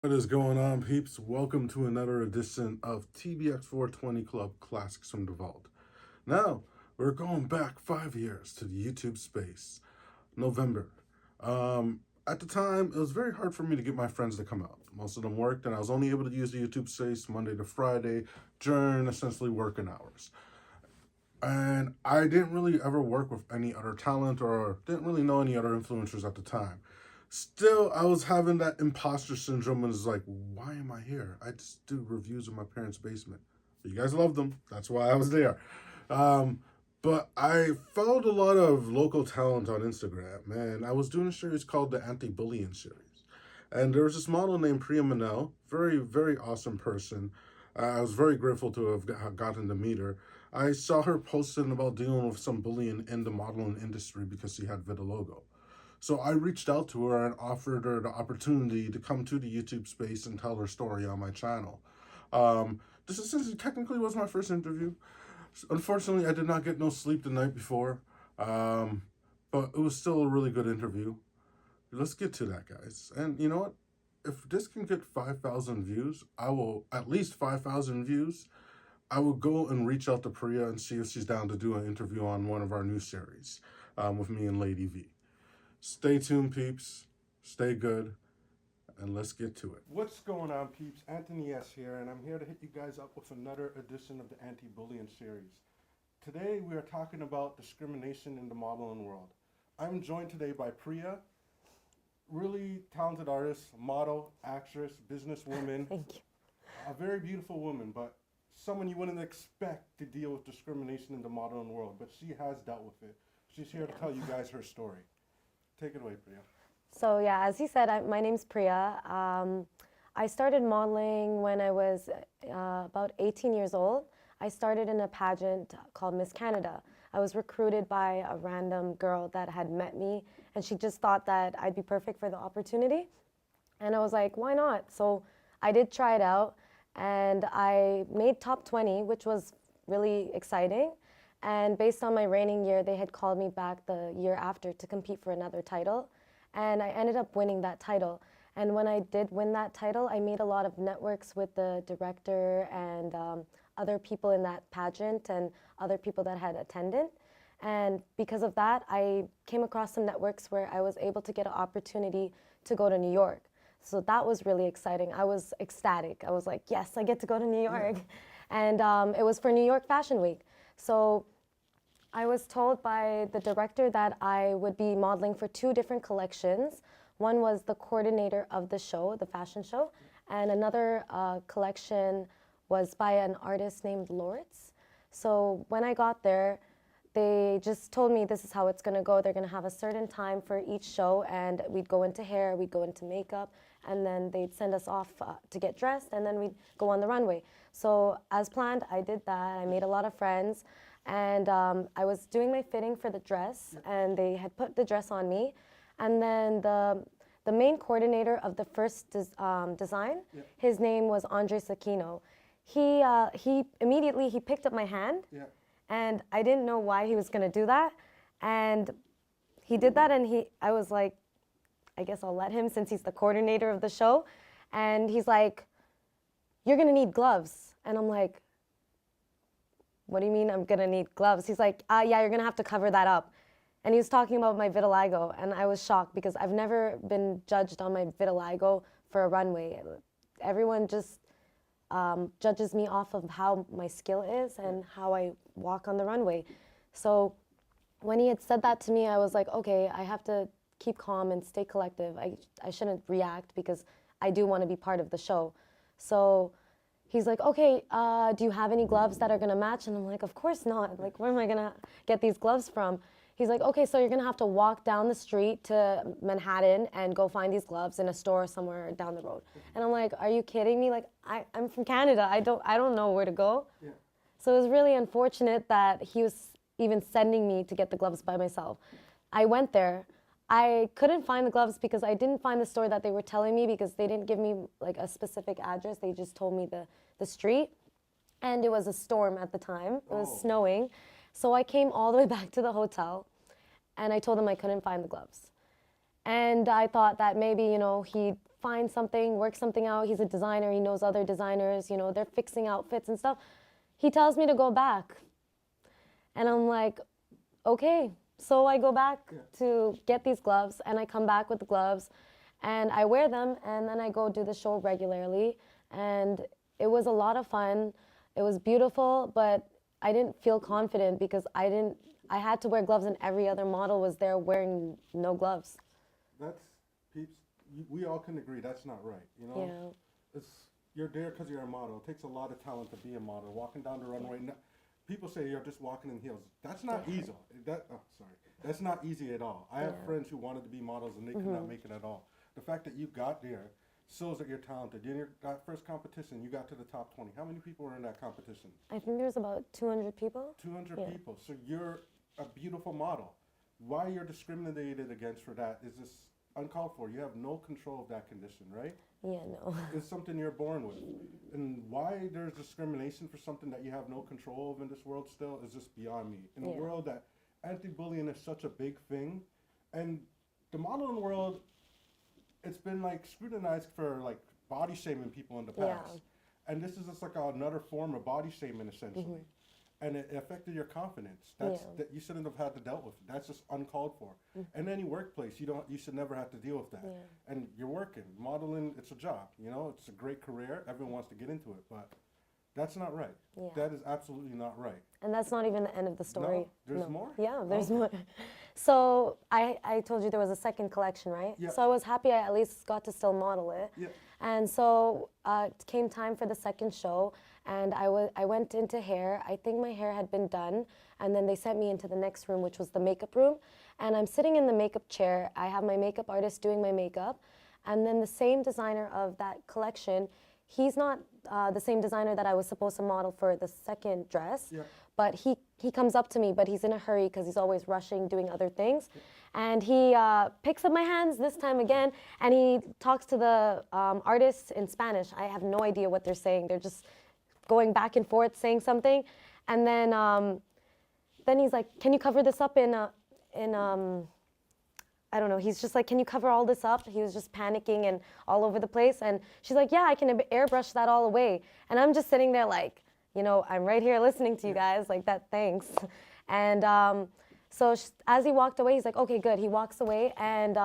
What is going on, peeps? Welcome to another edition of Tbx420 Club Classics from the Vault. Now, we're going back 5 years to the YouTube space. November. At the time, it was very hard for me to get my friends to come out. Most of them worked, and I was only able to use the YouTube space Monday to Friday during essentially working hours. And I didn't really ever work with any other talent or didn't really know any other influencers at the time. Still, I was having that imposter syndrome and was like, why am I here? I just do reviews in my parents' basement. But you guys love them. That's why I was there. But I followed a lot of local talent on Instagram, and I was doing a series called the Anti-Bullying series. And there was this model named Priya Minelle, very, very awesome person. I was very grateful to have gotten to meet her. I saw her posting about dealing with some bullying in the modeling industry because she had vitiligo. So I reached out to her and offered her the opportunity to come to the YouTube space and tell her story on my channel. This essentially technically was my first interview. Unfortunately, I did not get no sleep the night before, but it was still a really good interview. Let's get to that, guys. And you know what? If this can get 5,000 views, I will, at least 5,000 views, I will go and reach out to Priya and see if she's down to do an interview on one of our new series with me and Lady V. Stay tuned, peeps. Stay good. And let's get to it. What's going on, peeps? Anthony S. here, and I'm here to hit you guys up with another edition of the Anti-Bullying series. Today, we are talking about discrimination in the modeling world. I'm joined today by Priya, really talented artist, model, actress, businesswoman. Thank you. A very beautiful woman, but someone you wouldn't expect to deal with discrimination in the modeling world, but she has dealt with it. She's here to tell you guys her story. Take it away, Priya. So yeah, as he said, my name's Priya. I started modeling when I was about 18 years old. I started in a pageant called Miss Canada. I was recruited by a random girl that had met me, and she just thought that I'd be perfect for the opportunity. And I was like, why not? So I did try it out, and I made top 20, which was really exciting. And based on my reigning year, they had called me back the year after to compete for another title. And I ended up winning that title. And when I did win that title, I made a lot of networks with the director and other people in that pageant and other people that had attended. And because of that, I came across some networks where I was able to get an opportunity to go to New York. So that was really exciting. I was ecstatic. I was like, yes, I get to go to New York. Yeah. And it was for New York Fashion Week. So I was told by the director that I would be modeling for 2 different collections. One was the coordinator of the show, the fashion show, and another collection was by an artist named Lawrence. So when I got there, they just told me this is how it's gonna go. They're gonna have a certain time for each show, and we'd go into hair, we'd go into makeup, and then they'd send us off to get dressed, and then we'd go on the runway. So as planned, I did that. I made a lot of friends. And I was doing my fitting for the dress, and they had put the dress on me. And then the main coordinator of the first design, his name was Andre Sakino. He immediately picked up my hand, and I didn't know why he was going to do that. And he did that, and I was like, I guess I'll let him since he's the coordinator of the show. And he's like, you're going to need gloves. And I'm like, what do you mean I'm gonna need gloves? He's like, yeah, you're gonna have to cover that up. And he was talking about my vitiligo, and I was shocked because I've never been judged on my vitiligo for a runway. Everyone just judges me off of how my skill is and how I walk on the runway. So when he had said that to me, I was like, okay, I have to keep calm and stay collective. I shouldn't react because I do want to be part of the show. So he's like, okay, do you have any gloves that are gonna match? And I'm like, of course not. Like, where am I gonna get these gloves from? He's like, okay, so you're gonna have to walk down the street to Manhattan and go find these gloves in a store somewhere down the road. And I'm like, are you kidding me? Like, I'm from Canada. I don't know where to go. Yeah. So it was really unfortunate that he was even sending me to get the gloves by myself. I went there. I couldn't find the gloves because I didn't find the store that they were telling me because they didn't give me like a specific address. They just told me the street. And it was a storm at the time. It was snowing. So I came all the way back to the hotel and I told them I couldn't find the gloves. And I thought that maybe, you know, he'd find something, work something out. He's a designer. He knows other designers. You know, they're fixing outfits and stuff. He tells me to go back. And I'm like, okay. So I go back to get these gloves, and I come back with the gloves, and I wear them, and then I go do the show regularly. And it was a lot of fun. It was beautiful, but I didn't feel confident because I had to wear gloves, and every other model was there wearing no gloves. That's, Peeps, we all can agree that's not right, you know? Yeah. You're there because you're a model. It takes a lot of talent to be a model. Walking down the runway, people say you're just walking in heels. That's not easy. That's not easy at all. I have friends who wanted to be models and they could not make it at all. The fact that you got there shows that you're talented. In that first competition, you got to the top 20. How many people were in that competition? I think there's about 200 people. 200 people. So you're a beautiful model. Why you're discriminated against for that is this uncalled for. You have no control of that condition, right? Yeah, no. It's something you're born with. And why there's discrimination for something that you have no control of in this world still is just beyond me. In a world that anti-bullying is such a big thing, and the modeling world, it's been like scrutinized for like body shaming people in the past. And this is just like another form of body shaming essentially. And it affected your confidence. That you shouldn't have had to deal with. That's just uncalled for. In any workplace, you should never have to deal with that. And you're working, modeling. It's a job. You know, it's a great career. Everyone wants to get into it, but that's not right. That is absolutely not right. And that's not even the end of the story. No, there's more. Yeah, there's more. So I told you there was a second collection, right? Yeah. So I was happy I at least got to still model it. Yeah. And so it came time for the second show, and I went into hair. I think my hair had been done, and then they sent me into the next room, which was the makeup room. And I'm sitting in the makeup chair. I have my makeup artist doing my makeup, and then the same designer of that collection, he's not the same designer that I was supposed to model for the second dress, but he comes up to me, but he's in a hurry because he's always rushing, doing other things. And he picks up my hands this time again, and he talks to the artists in Spanish. I have no idea what they're saying. They're just going back and forth, saying something. And then he's like, can you cover this up in I don't know, he's just like, can you cover all this up? He was just panicking and all over the place. And she's like, yeah, I can airbrush that all away. And I'm just sitting there like, you know, I'm right here listening to you guys, like that, thanks. And so as he walked away, he's like, okay, good. He walks away, and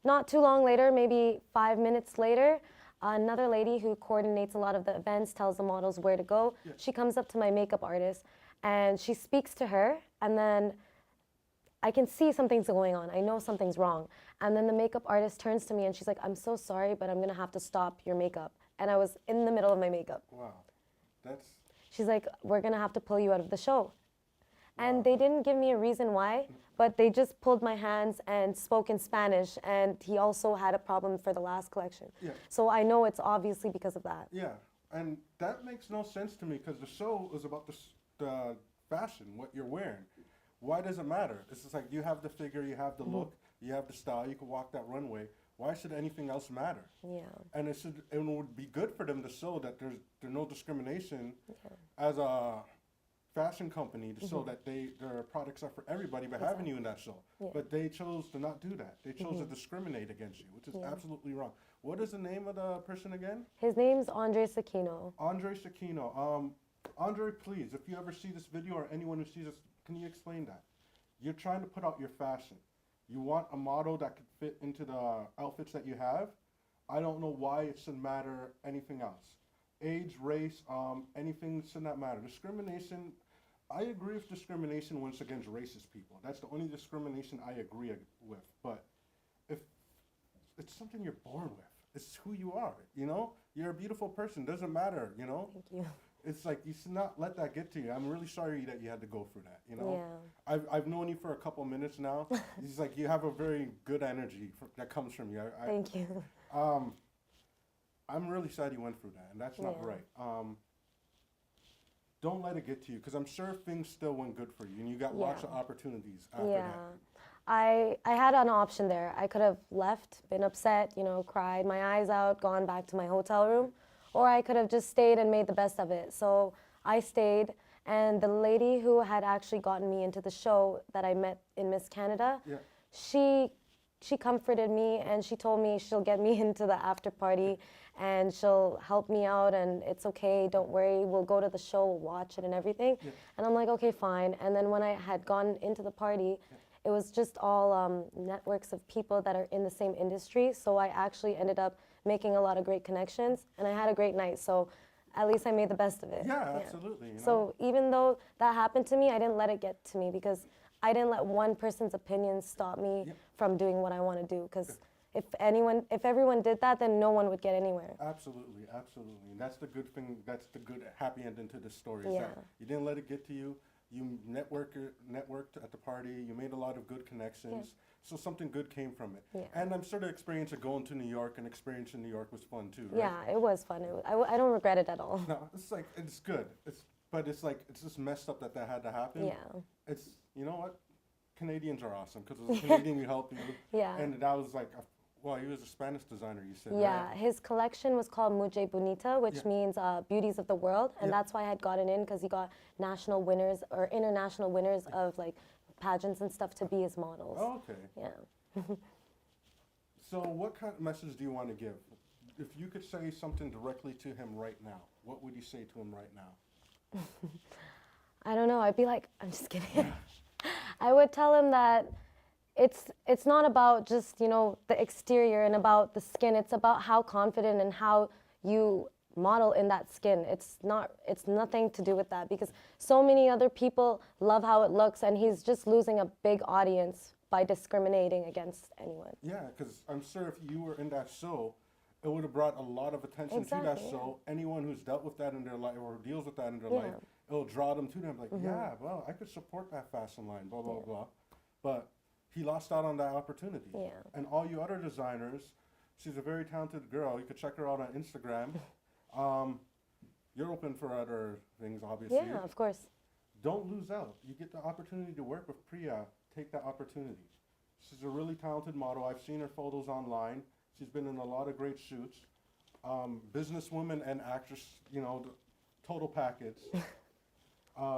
not too long later, maybe 5 minutes later, another lady who coordinates a lot of the events, tells the models where to go. She comes up to my makeup artist, and she speaks to her, and then I can see something's going on. I know something's wrong. And then the makeup artist turns to me, and she's like, I'm so sorry, but I'm going to have to stop your makeup. And I was in the middle of my makeup. Wow. She's like, we're going to have to pull you out of the show. And they didn't give me a reason why, but they just pulled my hands and spoke in Spanish, and he also had a problem for the last collection. So I know it's obviously because of that. Yeah, and that makes no sense to me because the show is about the fashion, what you're wearing. Why does it matter? It's just like you have the figure, you have the look, you have the style, you can walk that runway. Why should anything else matter? Yeah. And it would be good for them to show that there's no discrimination as a fashion company to show that their products are for everybody by having you in that show. But they chose to not do that. They chose to discriminate against you, which is absolutely wrong. What is the name of the person again? His name's Andre Sakino. Andre Sakino. Andre, please, if you ever see this video or anyone who sees this, can you explain that? You're trying to put out your fashion. You want a model that could fit into the outfits that you have. I don't know why it should matter anything else. Age, race, anything should not matter. Discrimination, I agree with discrimination when it's against racist people. That's the only discrimination I agree with. But if it's something you're born with, it's who you are, you know? You're a beautiful person, doesn't matter, you know? Thank you. It's like you should not let that get to you. I'm really sorry that you had to go through that, you know? Yeah. I've known you for a couple minutes now. It's like you have a very good energy that comes from you. Thank you. I'm really sad you went through that, and that's not right. Don't let it get to you, because I'm sure things still went good for you, and you got lots of opportunities after that. I had an option there. I could have left, been upset, you know, cried my eyes out, gone back to my hotel room, or I could have just stayed and made the best of it. So I stayed, and the lady who had actually gotten me into the show that I met in Miss Canada, she she comforted me, and she told me she'll get me into the after party and she'll help me out, and it's okay, don't worry, we'll go to the show, we'll watch it and everything. Yeah. And I'm like, okay, fine. And then when I had gone into the party, it was just all networks of people that are in the same industry. So I actually ended up making a lot of great connections, and I had a great night. So at least I made the best of it. Yeah, absolutely. You know? So even though that happened to me, I didn't let it get to me, because I didn't let one person's opinion stop me from doing what I want to do. Because if everyone did that, then no one would get anywhere. Absolutely, absolutely. And that's the good thing, that's the good happy ending to the story. Is Yeah. that you didn't let it get to you. You networked at the party. You made a lot of good connections. So something good came from it. Yeah. And I'm sure the experience of going to New York and experiencing New York was fun too, right? Yeah, it was fun. I don't regret it at all. No, it's like, it's good. But it's like, it's just messed up that had to happen. Yeah. It's, you know what? Canadians are awesome, because as a Canadian, we help you. Yeah. And that was like, well, he was a Spanish designer, you said, Yeah, right? his collection was called Mujer Bonita, which means beauties of the world, and that's why I had gotten in, because he got national winners or international winners of like pageants and stuff to be his models. Oh, okay. Yeah. So what kind of message do you want to give? If you could say something directly to him right now, what would you say to him right now? I don't know. I'd be like, I'm just kidding. I would tell him that it's not about just, you know, the exterior and about the skin. It's about how confident and how you model in that skin. It's nothing to do with that, because so many other people love how it looks, and he's just losing a big audience by discriminating against anyone. Yeah, because I'm sure if you were in that show, it would have brought a lot of attention to that Exactly, show. Anyone who's dealt with that in their life or deals with that in their life, it'll draw them to them. Like, yeah, well, I could support that fashion line, blah, blah, blah. But he lost out on that opportunity. Yeah. And all you other designers, she's a very talented girl. You could check her out on Instagram. You're open for other things, obviously. Yeah, of course. Don't lose out. You get the opportunity to work with Priya. Take that opportunity. She's a really talented model. I've seen her photos online. She's been in a lot of great shoots. Businesswoman and actress, you know, the total package.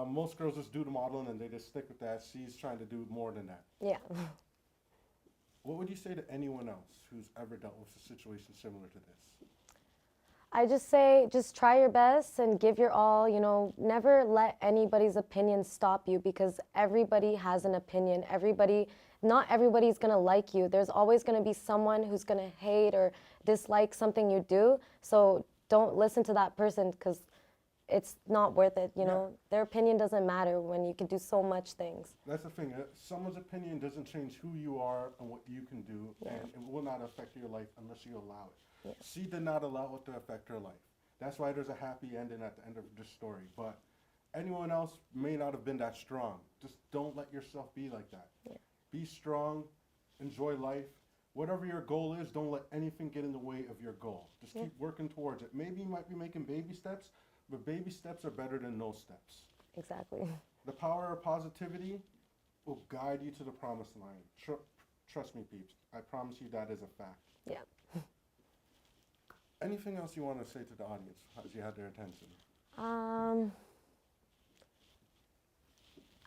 Most girls just do the modeling and they just stick with that. She's trying to do more than that. Yeah. What would you say to anyone else who's ever dealt with a situation similar to this? I just say, just try your best and give your all, you know, never let anybody's opinion stop you, because everybody has an opinion. Not everybody's gonna like you. There's always gonna be someone who's gonna hate or dislike something you do. So don't listen to that person, because it's not worth it, you know. Their opinion doesn't matter when you can do so much things. That's the thing. Someone's opinion doesn't change who you are and what you can do, and it will not affect your life unless you allow it. She did not allow it to affect her life. That's why there's a happy ending at the end of this story. But anyone else may not have been that strong. Just don't let yourself be like that. Be strong, enjoy life. Whatever your goal is, don't let anything get in the way of your goal. Just keep working towards it. Maybe you might be making baby steps, but baby steps are better than no steps. Exactly. The power of positivity will guide you to the promised line. Trust me, peeps. I promise you that is a fact. Yeah. Anything else you want to say to the audience as you had their attention?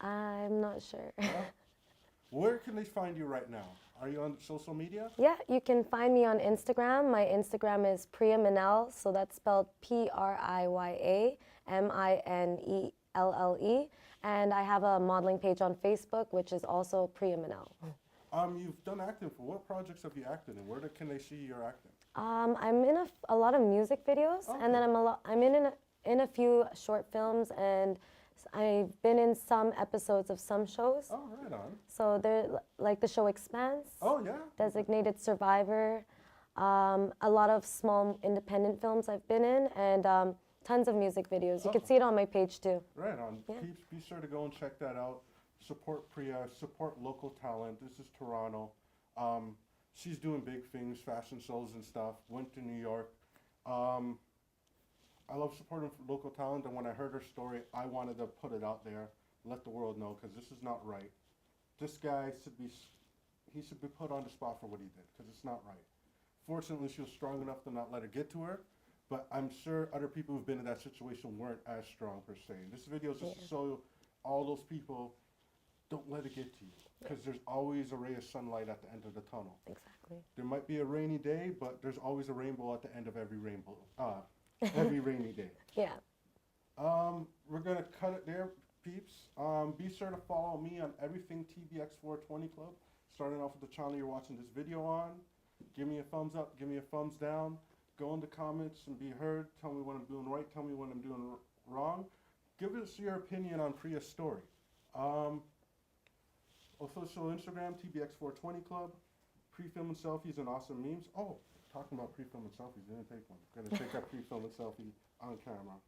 I'm not sure. Where can they find you right now? Are you on social media? Yeah, you can find me on Instagram. My Instagram is Priya Minelle, so that's spelled PRIYA MINELLE. And I have a modeling page on Facebook, which is also Priya Minelle. You've done acting. For what projects have you acted in? Where can they see your acting? I'm in a lot of music videos, and then I'm in a few short films, and I've been in some episodes of some shows. Oh, right on. So they're like the show Expanse. Oh, yeah. Designated Survivor. A lot of small independent films I've been in, and tons of music videos. You can see it on my page too. Right on. Peeps, be sure to go and check that out. Support Priya, support local talent. This is Toronto. She's doing big things, fashion shows and stuff. Went to New York. I love supporting local talent, and when I heard her story, I wanted to put it out there, let the world know, because this is not right. This guy should be put on the spot for what he did, because it's not right. Fortunately, she was strong enough to not let it get to her, but I'm sure other people who've been in that situation weren't as strong per se. This video is just to show all those people don't let it get to you, because there's always a ray of sunlight at the end of the tunnel. Exactly. There might be a rainy day, but there's always a rainbow at the end of every rainbow. Every rainy day. Yeah. We're gonna cut it there, peeps. Be sure to follow me on everything Tbx420 Club. Starting off with the channel you're watching this video on. Give me a thumbs up, give me a thumbs down. Go in the comments and be heard. Tell me what I'm doing right, tell me what I'm doing wrong. Give us your opinion on Priya's story. Official Instagram, Tbx420 Club. Pre-film and selfies and awesome memes. Oh, talking about pre-film and selfies, didn't take one. Gonna take that pre-film and selfie on camera.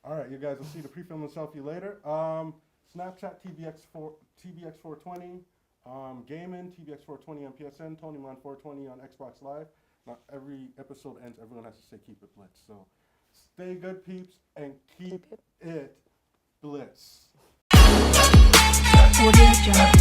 All right, you guys will see the pre-film and selfie later. Snapchat, Tbx420. Gaming, Tbx420 on PSN, TonyMon420 on Xbox Live. Not every episode ends, everyone has to say keep it blitz. So stay good, peeps, and keep it blitz. Audio Jungle.